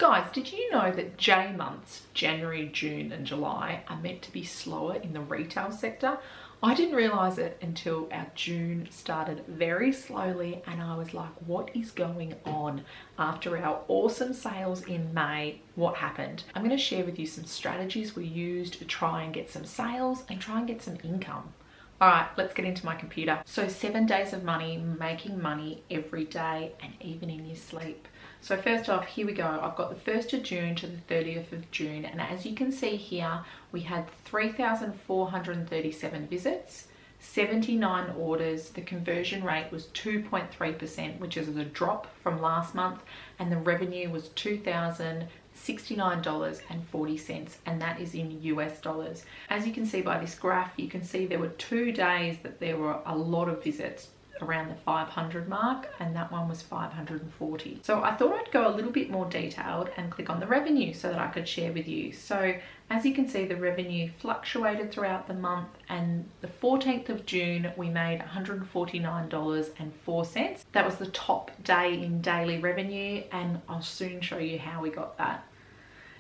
Guys, did you know that J months, January, June and July, are meant to be slower in the retail sector? I didn't realize it until our June started very slowly and I was like, what is going on? After our awesome sales in May, what happened? I'm going to share with you some strategies we used to try and get some sales and try and get some income. All right, let's get into my computer. So 7 days of money, making money every day and even in your sleep. So first off, here we go. I've got the 1st of June to the 30th of June. And as you can see here, we had 3,437 visits, 79 orders. The conversion rate was 2.3%, which is a drop from last month. And the revenue was $2,069.40, and that is in US dollars. As you can see by this graph, you can see there were 2 days that there were a lot of visits, around the 500 mark, and that one was 540. So I thought I'd go a little bit more detailed and click on the revenue so that I could share with you. So as you can see, the revenue fluctuated throughout the month, and the 14th of June we made $149.04. That was the top day in daily revenue, and I'll soon show you how we got that.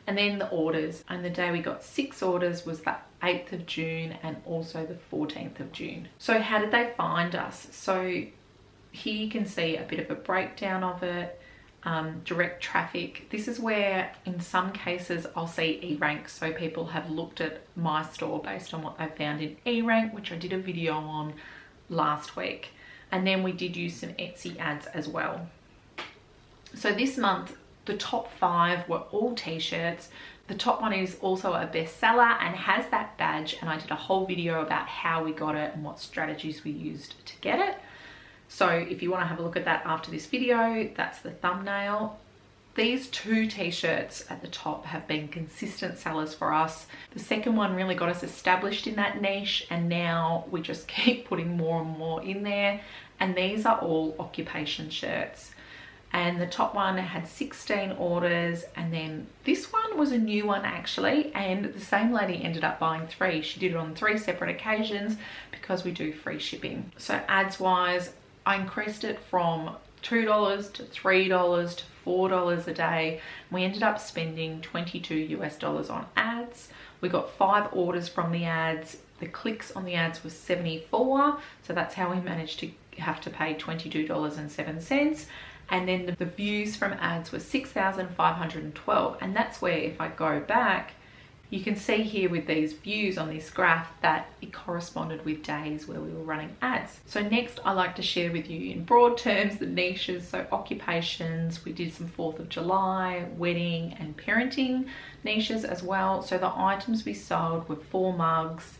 And then the orders, and the day we got 6 orders was the 8th of June and also the 14th of June. So how did they find us? So here you can see a bit of a breakdown of it. Direct traffic. This is where in some cases I'll see E-rank, so people have looked at my store based on what they found in E-rank, which I did a video on last week. And then we did use some Etsy ads as well. So this month the top 5 were all t-shirts. The top one is also a bestseller and has that badge, and I did a whole video about how we got it and what strategies we used to get it. So if you want to have a look at that after this video, that's the thumbnail. These 2 t-shirts at the top have been consistent sellers for us. The second one really got us established in that niche, and now we just keep putting more and more in there. And these are all occupation shirts. And the top one had 16 orders, and then this one was a new one actually, and the same lady ended up buying 3. She did it on 3 separate occasions because we do free shipping. So ads wise, I increased it from $2 to $3 to $4 a day. We ended up spending $22 US on ads. We got 5 orders from the ads. The clicks on the ads was 74, so that's how we managed to have to pay $22.07. And then the views from ads were 6,512, and that's where if I go back, you can see here with these views on this graph that it corresponded with days where we were running ads. So next I like to share with you in broad terms the niches. So occupations, we did some 4th of July, wedding and parenting niches as well. So the items we sold were 4 mugs,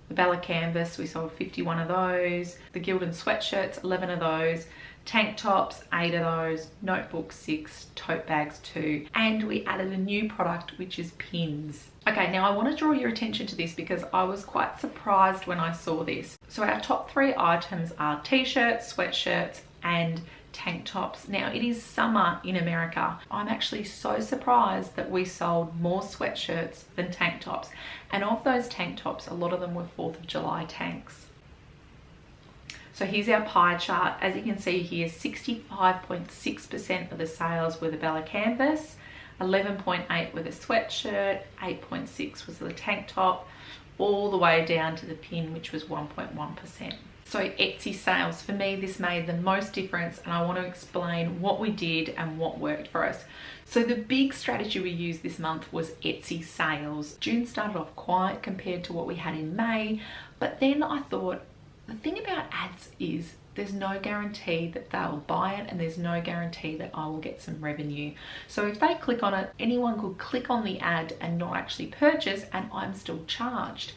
the Bella canvas, we sold 51 of those, the Gildan sweatshirts, 11 of those, tank tops, 8 of those, notebooks 6, tote bags 2, and we added a new product which is pins. Okay, now I want to draw your attention to this because I was quite surprised when I saw this. So our top 3 items are t-shirts, sweatshirts and tank tops. Now it is summer in America. I'm actually so surprised that we sold more sweatshirts than tank tops, and of those tank tops a lot of them were 4th of July tanks. So here's our pie chart. As you can see here, 65.6% of the sales were the Bella canvas, 11.8 were the sweatshirt, 8.6 was the tank top, all the way down to the pin, which was 1.1%. So Etsy sales, for me, this made the most difference, and I want to explain what we did and what worked for us. So the big strategy we used this month was Etsy sales. June started off quiet compared to what we had in May, but then I thought, the thing about ads is there's no guarantee that they'll buy it, and there's no guarantee that I will get some revenue. So if they click on it, anyone could click on the ad and not actually purchase, and I'm still charged.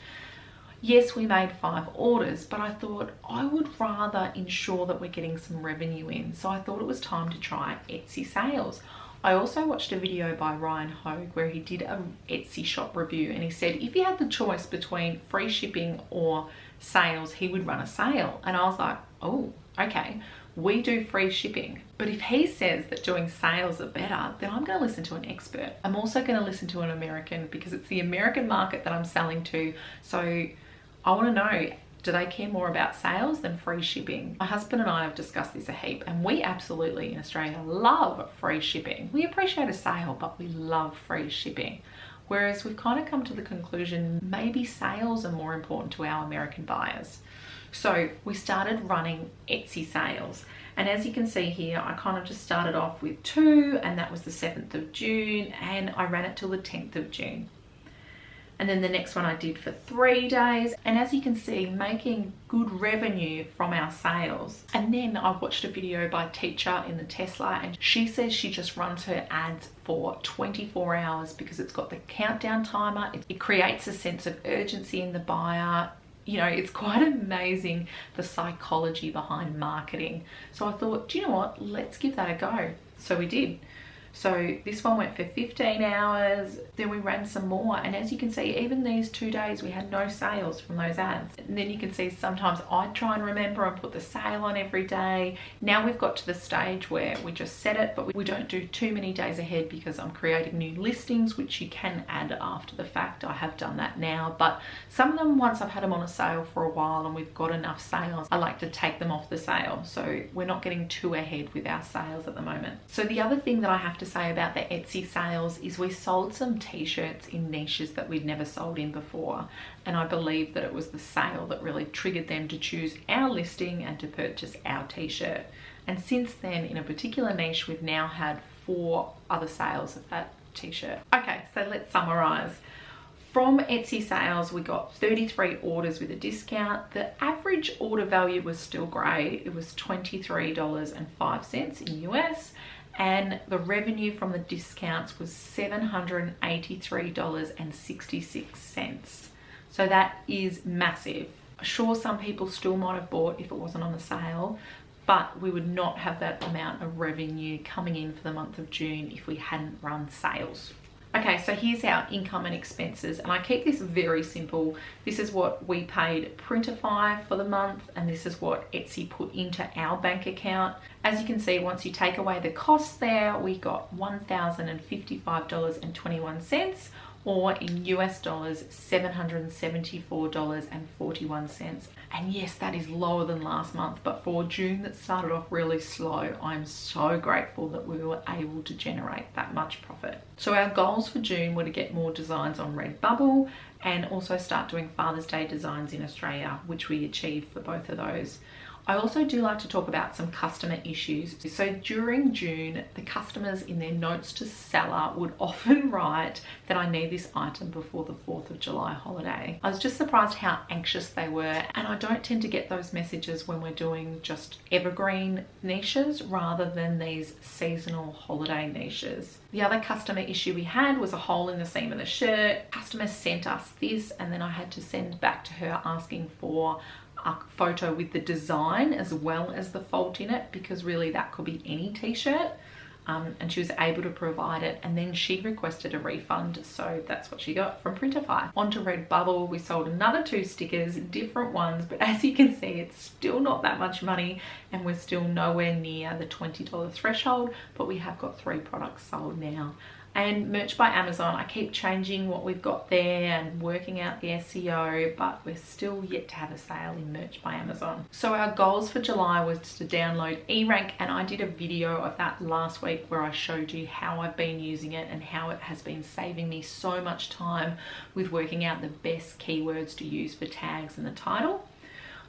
Yes, we made 5 orders, but I thought I would rather ensure that we're getting some revenue in. So I thought it was time to try Etsy sales. I also watched a video by Ryan Hogue where he did an Etsy shop review, and he said if he had the choice between free shipping or sales, he would run a sale. And I was like, oh, okay, we do free shipping. But if he says that doing sales are better, then I'm going to listen to an expert. I'm also going to listen to an American because it's the American market that I'm selling to. So I want to know, Do they care more about sales than free shipping? My husband and I have discussed this a heap, and we absolutely in Australia love free shipping. We appreciate a sale, but we love free shipping. Whereas we've kind of come to the conclusion maybe sales are more important to our American buyers. So we started running Etsy sales. And as you can see here, I kind of just started off with 2, and that was the 7th of June, and I ran it till the 10th of June. And then the next one I did for 3 days. And as you can see, making good revenue from our sales. And then I watched a video by Teacher in the Tesla, and she says she just runs her ads for 24 hours because it's got the countdown timer. It creates a sense of urgency in the buyer. You know, it's quite amazing the psychology behind marketing. So I thought, do you know what? Let's give that a go. So we did. So this one went for 15 hours, then we ran some more. And as you can see, even these 2 days, we had no sales from those ads. And then you can see sometimes I'd try and remember and put the sale on every day. Now we've got to the stage where we just set it, but we don't do too many days ahead because I'm creating new listings, which you can add after the fact. I have done that now, but some of them, once I've had them on a sale for a while and we've got enough sales, I like to take them off the sale. So we're not getting too ahead with our sales at the moment. So the other thing that I have to say about the Etsy sales is we sold some t-shirts in niches that we'd never sold in before, and I believe that it was the sale that really triggered them to choose our listing and to purchase our t-shirt. And since then, in a particular niche, we've now had 4 other sales of that t-shirt. Okay, so let's summarize. From Etsy sales, we got 33 orders with a discount. The average order value was still great. It was $23.05 in US. And the revenue from the discounts was $783.66. So that is massive. Sure, some people still might have bought if it wasn't on the sale, but we would not have that amount of revenue coming in for the month of June if we hadn't run sales. Okay, so here's our income and expenses, and I keep this very simple. This is what we paid Printify for the month, and this is what Etsy put into our bank account. As you can see, once you take away the costs there, we got $1,055.21, or in US dollars, $774.41. And yes, that is lower than last month, but for June that started off really slow, I'm so grateful that we were able to generate that much profit. So our goals for June were to get more designs on Redbubble and also start doing Father's Day designs in Australia, which we achieved for both of those. I also do like to talk about some customer issues. So during June, the customers in their notes to seller would often write that I need this item before the 4th of July holiday. I was just surprised how anxious they were, and I don't tend to get those messages when we're doing just evergreen niches rather than these seasonal holiday niches. The other customer issue we had was a hole in the seam of the shirt. Customer sent us this, and then I had to send back to her asking for a photo with the design as well as the fault in it, because really that could be any t-shirt, and she was able to provide it, and then she requested a refund, so that's what she got from Printify. Onto Redbubble, we sold another 2 stickers, different ones, but as you can see, it's still not that much money, and we're still nowhere near the $20 threshold, but we have got 3 products sold now. And Merch by Amazon, I keep changing what we've got there and working out the SEO, but we're still yet to have a sale in Merch by Amazon. So our goals for July was to download eRank, and I did a video of that last week where I showed you how I've been using it and how it has been saving me so much time with working out the best keywords to use for tags and the title.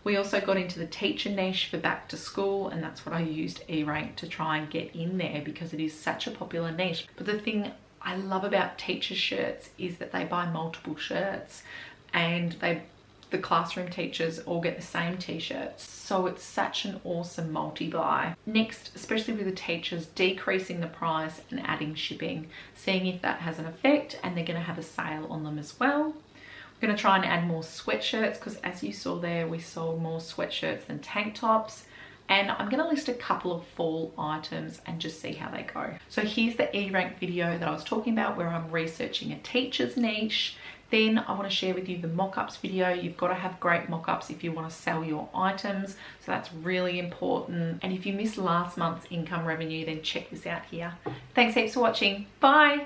We also got into the teacher niche for back to school, and that's what I used eRank to try and get in there because it is such a popular niche. But the thing I love about teacher shirts is that they buy multiple shirts, and the classroom teachers all get the same t-shirts. So it's such an awesome multi-buy. Next, especially with the teachers, decreasing the price and adding shipping, seeing if that has an effect, and they're going to have a sale on them as well. We're going to try and add more sweatshirts because, as you saw there, we sold more sweatshirts than tank tops. And I'm going to list a couple of fall items and just see how they go. So here's the eRank video that I was talking about where I'm researching a teacher's niche. Then I want to share with you the mock-ups video. You've got to have great mock-ups if you want to sell your items. So that's really important. And if you missed last month's income revenue, then check this out here. Thanks heaps for watching. Bye.